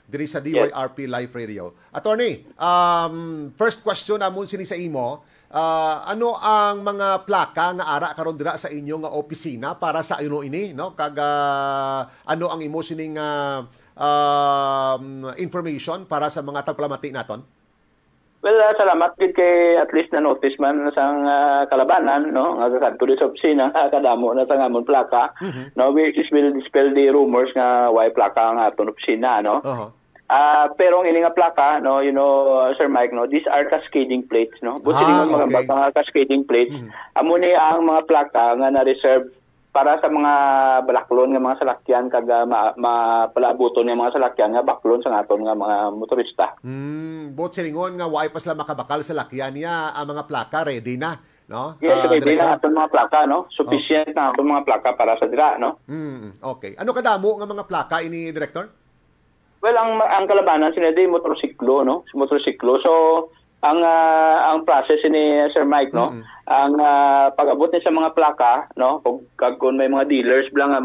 diri sa DYRP Live Radio. Attorney, first question namon sini sa imo, ano ang mga plaka nga ara karon dira sa inyong opisina para sa ini, no? Kag ano ang imo sining information para sa mga tagplamati naton? Well, salamat gid kay at least na notice man sang kalabanan, no, nga kadto sa opisina kadamo na sa amon plaka. No, we will dispel the rumors nga why plaka ang aton opisina, no. Pero ang ining nga plaka, no, you know, Sir Mike, no, these are cascading plates, no. Buti mga cascading plates. Amo ni ang mga plaka nga na-reserve para sa mga balaklon nga mga salakyan kag mapalabuton nga mga salakyan nga baklon sa aton nga mga motorista. Bot silingon nga way pa sila makabakal sa lakyan niya, ang mga plaka ready na, no? Yes, ready na aton mga plaka, no? Sufficient na aton mga plaka para sa dira, no? Okay. Ano kadamo nga mga plaka ini, Director? Well, ang kalabanan sila di motorsiklo, no? Motorsiklo. So ang process ni Sir Mike, no, ang pag-abot ni sa mga plaka, no, kung may mga dealers blang nga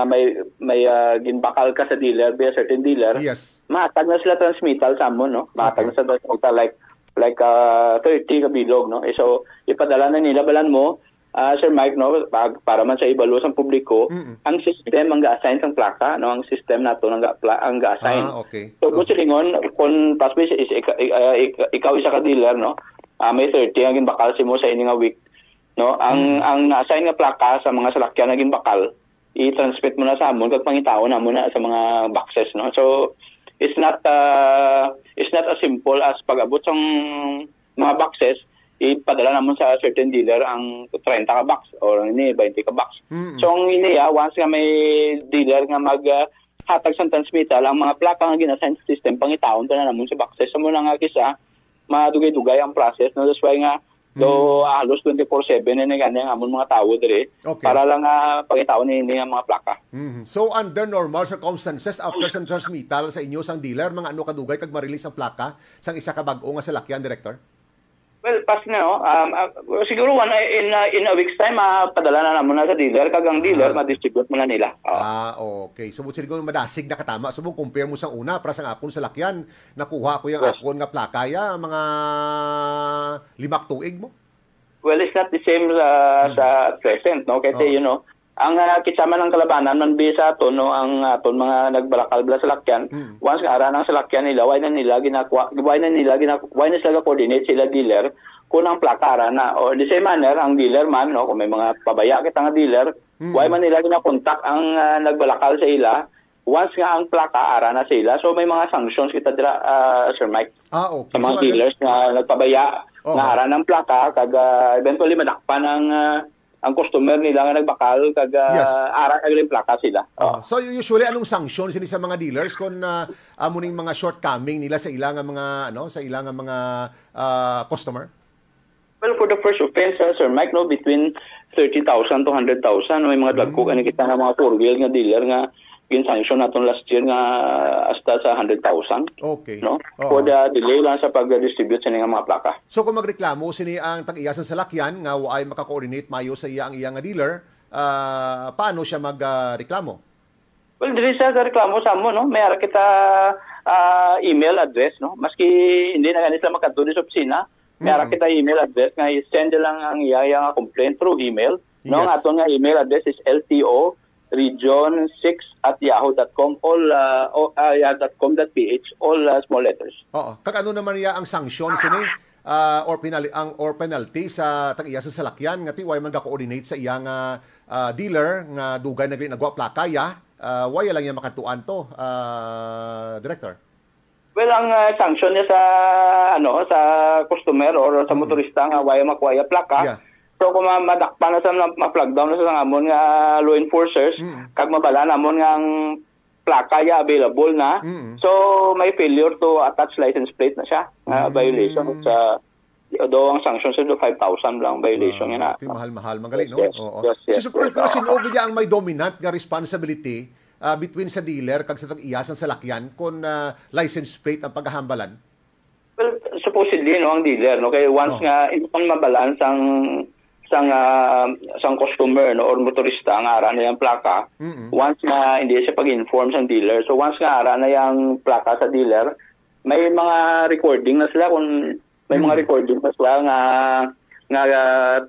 may ginbakal ka sa dealer, by a certain dealer, yes, maatag na sila transmittal sa amon, no, maatag na sa transmittal like 30 ka bilog, no. So ipadala na nila balan mo, Sir Mike, no, para man sa ibalo sa publiko, ang system ang ga-assign sang plaka, no, ang system nato ang ga-assign. Okay. So kung silingon, kung pasbis is ikaw isa ka dealer, no, may 30 ang ginbakal si mo sa ini nga week, no, ang na-assign nga plaka sa mga salakyan na ginbakal, i-transmit mo na sa amon kag pangitaon na mo na sa mga boxes, no. So it's not as simple as pag-abot sang mga boxes, ipadala naman sa certain dealer ang 30 ka box or ini 20 ka box. So ang ini once nga may dealer nga hatag sa transmittal ang mga plaka nga gina-assign sa system pangitaon to na naman sa boxes. So mo na nga kisa madugay-dugay ang process, no, that's why nga do halos 24/7 ni gani ang amon mga tawo dire para lang pangitaon ni ang mga plaka. So under normal circumstances after sa transmittal sa inyo sang dealer mga ano kadugay kag ma-release ang plaka sang isa ka bag-o nga salakyan, Director? Well, pas na, no? Siguro in a week's time, padala na naman na sa dealer. Kagang dealer, ma-distribute mo na nila. Okay. So, siguro madasig na katama. So, compare mo sa una, para sa akon sa lakyan, nakuha ko yung akon nga plakaya, mga 5 tuig mo? Well, it's not the same sa present, no? Kasi, you know, ang kisama ng kalabanan man bisa aton, no, ang aton mga nagbalakal sa lakyan, once nga ara ng salakyan nila, why na sila coordinate sila dealer kung ang plaka ara na, or the same manner ang dealer man, no, kung may mga pabaya kita nga dealer, why man nila gina-contact ang nagbalakal sa ila once nga ang plaka ara na sila. So may mga sanctions kita dira, Sir Mike, okay, sa mga dealers na nagpabaya na ara ng plaka kag eventually madakpan ang customer nila nga nagbakal kag ara kag plaka sila. So usually anong sanction sila sa mga dealers kung amuning mga shortcoming nila sa ilang mga mga customer? Well, for the first offense, Sir Mike, no, between 30,000 to 100,000, may mga dagko ani kita nga mga four-wheel nga dealer nga gin-sanction naton last year nga hasta sa 100,000. Okay. No? For the delay lang sa pag-distribute sa mga plaka. So kung magreklamo sini ang tag-iyasan sa lakyan nga ay maka-coordinate mayo sa iya ang iyang dealer, paano siya magreklamo? Well, dili sa reklamo sa mo, no, may ara kita email address, no, maski hindi na ganito makadto sa opisina, may ara kita email address nga i-send lang ang iya complaint through email. No, ang aton nga email address is lto region6@yahoo.com, all yahoo.com.ph, all small letters. Kag ano naman niya ang sanction sini or penalty sa tag-iyasan sa lakyan nga way man ga-coordinate sa iyang dealer nga dugay nagwa plaka way lang niya makatuan to, Director? Well, ang sanction niya sa customer or sa motorista nga way makuha plaka. So kung madakpa na sa ma-plug down na sa amon nga law enforcers, kag mabala namon nga ang plaka available na, so may failure to attach license plate na siya, violation sa do ang sanction sa 5,000 lang violation na. Mahal-mahal magaling, no? Yes. So pero sinuog niya ang may dominant nga responsibility between sa dealer kag sa tag-iyasan sa lakyan kung license plate ang paghahambalan. Well, supposedly, no, ang dealer, no, kaya once nga ipang mabalance ang sang customer no or motorista ang ara na yung plaka once na hindi siya pag-inform sa dealer. So once nga ara na yung plaka sa dealer, may mga recording na sila kung may mga recording na sila nga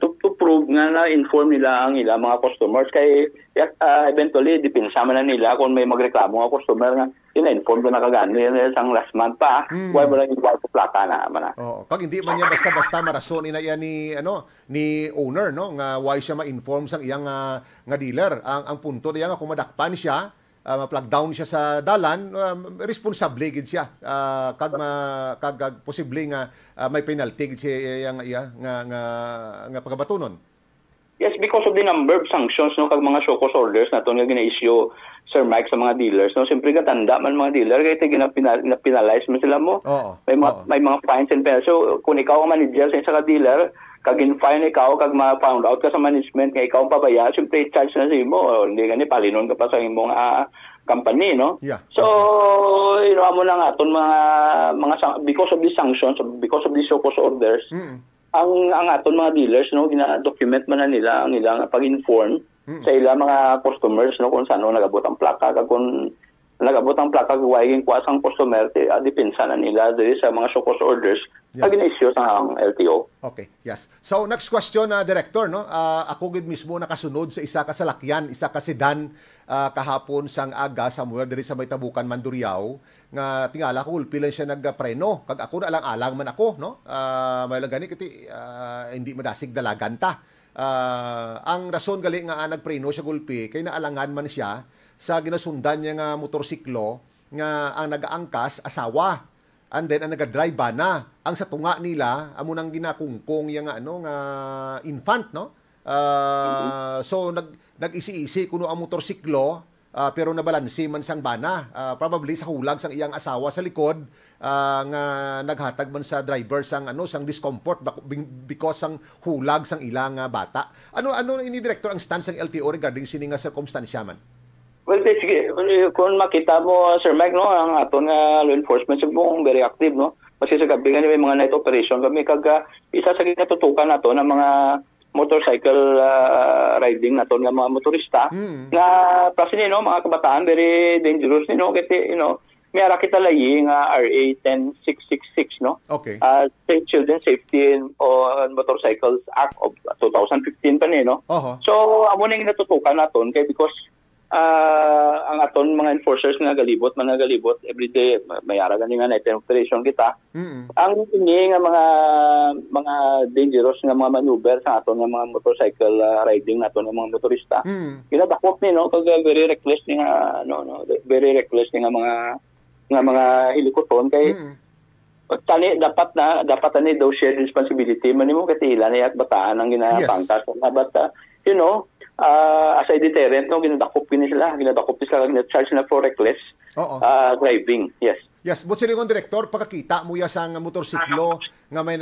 to prove nga na-inform nila ang ilang mga customers kay eventually depende man na nila kung may magreklamo nga customer nga ina-inform na kagani sang last month pa why mo lang igual ko plaka na man. Oo, kag hindi man niya basta-basta marason ina yan ni owner no nga why siya ma-inform sang iyang nga dealer. Ang punto niya nga kung madakpan siya ma-plug down siya sa dalan, responsable gid siya. Kag posible nga may penalty gid siya nga pagabatunon. Yes, because of the number of sanctions no kag mga show cause orders nato nga gina-issue Sir Mike sa mga dealers no siyempre katanda man mga dealer kay gina-penalize man sila mo. May mga fines and penalties. So kung ikaw ang manager sa isa ka dealer kag in-fine ikaw kag ma-found out ka sa management nga ikaw ang pabaya, siyempre charge na sa imo. Hindi gani palinon ka pa sa imong company, no? Yeah. So, amo na nga aton mga because of these sanctions, because of these show cause orders, ang aton mga dealers, no, gina-document man na nila ang ilang pag-inform sa ilang mga customers, no, kung saan nagabot ang plaka, kag kung nagabot ang plaka kagawagin ko asang customer, depensa na nila diri sa mga show cause orders pag in-issue sa LTO. Okay, yes. So next question, Director, no? Ako gid mismo nakasunod sa isa ka salakyan, isa ka sedan kahapon sang aga somewhere diri sa may Tabukan, Mandurriao nga tingala ko ulpilan siya nagpreno kag ako na alang man ako no may lang gani kiti hindi madasig dalagan ta. Ang rason gali nga nagpreno siya gulpi kay naalangan man siya sa ginasundan niya nga motorsiklo nga ang nagaangkas asawa and then ang nagadrive ba na ang sa tunga nila amo nang ginakungkong yang nga infant no. So nag-isi-isi kuno ang motorsiklo pero nabalansi man sang bana probably sa hulag sang iyang asawa sa likod nga naghatag man sa driver sang sang discomfort because sang hulag sang ilang bata. Ano ini Director ang stance ng LTO regarding sini nga circumstansya man? Well, sige, kung makita mo, Sir Mike, no, ang aton law enforcement, siguro very active, no? Kasi sa gabi nga may mga night operation kami, kag isa sa kinatutukan nato ng mga motorcycle riding nato nga mga motorista, na kasi no, mga kabataan, very dangerous, no, kasi, may ara kita layi nga RA 10666, no? Okay. Children Safety on Motorcycles Act of 2015 pa ni, no? So, amo na yung natutukan naton, kay because ang aton mga enforcers nga galibot everyday may ara gani nga night operation kita ang ini nga mga dangerous nga mga maneuver sa aton nga mga motorcycle riding naton nga mga motorista kinadakop ni no kag very reckless ni nga very reckless ni nga mga hilikoton kay tani dapat ani daw shared responsibility man nimo katila na yak bataan ang ginapangkas but as a deterrent, no, ginadakop sila charge na for reckless driving. Yes, but silingon Director, pagkakita mo ya sang motorsiklo nga may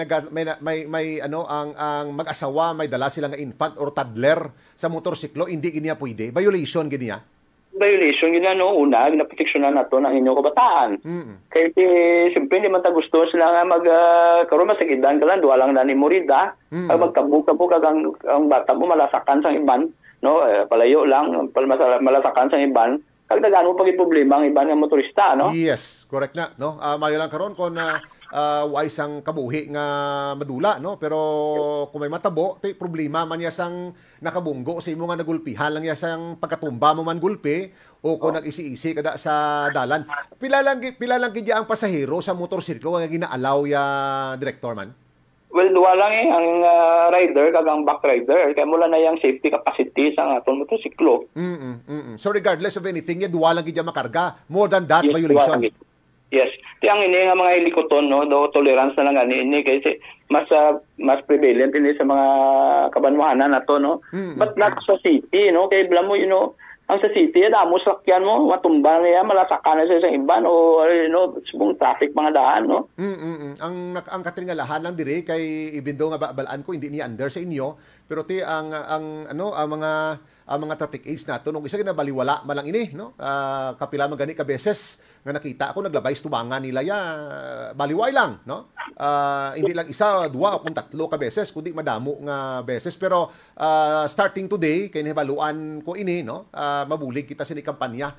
ang mag-asawa may dala sila nga infant or toddler sa motorsiklo, hindi giniya pwede. Violation giniya. Violation yun no, una, ginaproteksyonan nato ng inyong kabataan. Kaya siyempre hindi man ta gusto sila nga karon masakidan ka lang, duwa lang na ni Morida, magkabuk-kabuk ang bata mo malasakan sang iban, no, palayo lang, malasakan sang iban, kag daghan mo pag problema ang iban nga motorista, no? Yes, correct na, no? Mayo lang karon kon wise ang kabuhi nga madula, no? Pero kung may matabo, problema man ya sang nakabunggo sa imo nga nagulpihan lang ya sang pagkatumba mo man gulpi o kung nag-isi-isi kada sa dalan. Pila lang gid ang pasahero sa motorsiklo nga ginaalaw ya Director man? Well, duwa lang ang rider kag ang back rider kay mula na yang safety capacity sa aton motorsiklo. So regardless of anything, duwa lang gid makarga. More than that, violation. Yes. Tiyang ini nga mga hilikoton, no, do tolerance na lang ini kasi mas prevalent ini sa mga kabanwahanan nato, no. But not sa city, no, kay blam mo, ang sa city damo sakyan mo, matumba niya malasakan na sa iban o subong traffic mga daan, no. Ang katingalahan lang diri kay ibindo nga balaan ko hindi niya under sa inyo, pero ang mga traffic aids nato nung isa ginabaliwala man lang ini, no. Kapila man gani ka beses nga nakita ako naglabay tubangan nila ya baliway lang, no? Hindi lang isa, dua o kung tatlo ka beses kundi madamo nga beses, pero starting today kay nahibaluan ko ini, no? Mabulig kita sini kampanya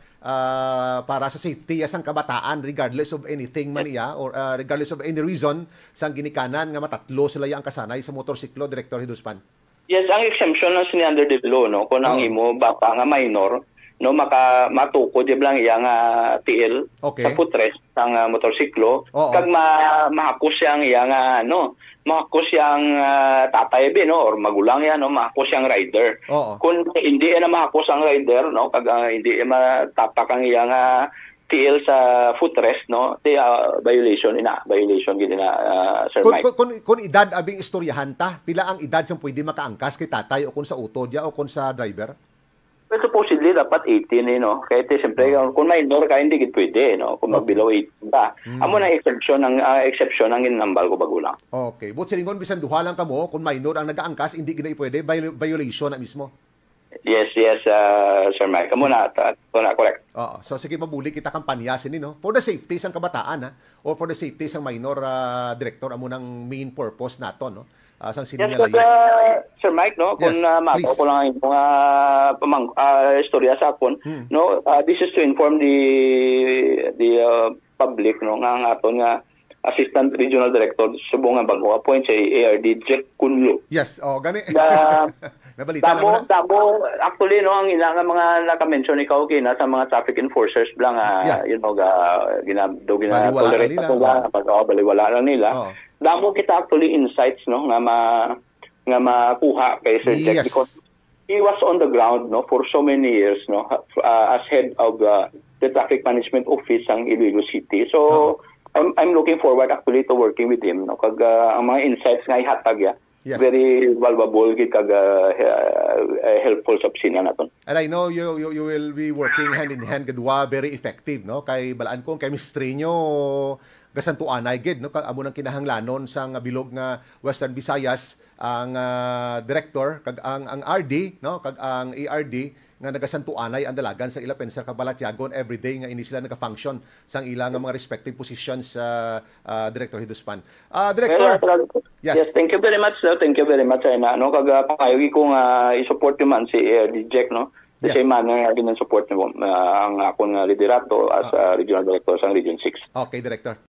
para sa safety sang kabataan regardless of anything man iya or regardless of any reason sang ginikanan nga matatlo sila yang kasanay sa motorsiklo, Director Hiduspan. Yes, ang exemption lang sini under the law, no, kung ang imo bata nga minor, no, matuko di lang yang TL sa footrest sang motorsiklo, kag mahakos yang ano, mahakos yang tatay be, no, or magulang yan, no, mahakos yang rider. Kung hindi na mahakos ang rider, no, kag hindi matapak ang yang TL sa footrest, no, di violation gid na Sir Mike. Kung edad abing istoryahan ta, pila ang edad sang pwede makaangkas kay tatay o kun sa auto dia o kun sa driver? Well, supposedly dapat 18 no. Kaya siyempre kung minor ka hindi gid pwede, no, kung mag-below 18 ka. Amo na exception ang ginambal ko bagulang. Okay, but silingon bisan duha lang kamo kung minor ang nagaangkas hindi gid pwede, violation na mismo. Yes, Sir Mike. Amo na correct. So sige, mabuli kita kampanya sini, no, for the safety sang kabataan, ha, or for the safety sang minor, Director, amo nang main purpose nato, no, sang siningalay. Sir Mike, no, kung mako ko lang yung istorya sa akon, no, this is to inform the public, no, nga ang aton nga Assistant Regional Director Subong nga bago appoint sa ARD Jack Kunlo. Yes, gani. Nabalita lang na. Damo actually, no, ang ilang mga naka-mention ikaw kina sa mga traffic enforcers lang, you know, tolerate na baliwala lang nila. Damo kita actually insights, no, nga makuha kay Sir Jack, because he was on the ground, no, for so many years, no, as head of the Traffic Management Office ng Iloilo City. So I'm looking forward actually to working with him, no, kag ang mga insights nga ihatag ya. Very valuable gid kag helpful sa opisina naton. And I know you will be working hand in hand kadwa, very effective, no, kay balaan ko chemistry nyo gasantuanay gid, no, kag amo nang kinahanglanon sang bilog nga Western Visayas ang director kag ang RD, no, kag ang ARD nga nagasantuanay ang dalagan sa ila pensar kag Balatyagon everyday nga ini sila naka-function sang ila nga mga respective positions sa Director Hiduspan. Director. Yes, thank you very much, sir. Thank you very much, no, kag pangayogi ko nga i-support man si Jack, no. The same manner nga din support mo ang akong liderato as regional director sa Region 6. Okay, Director.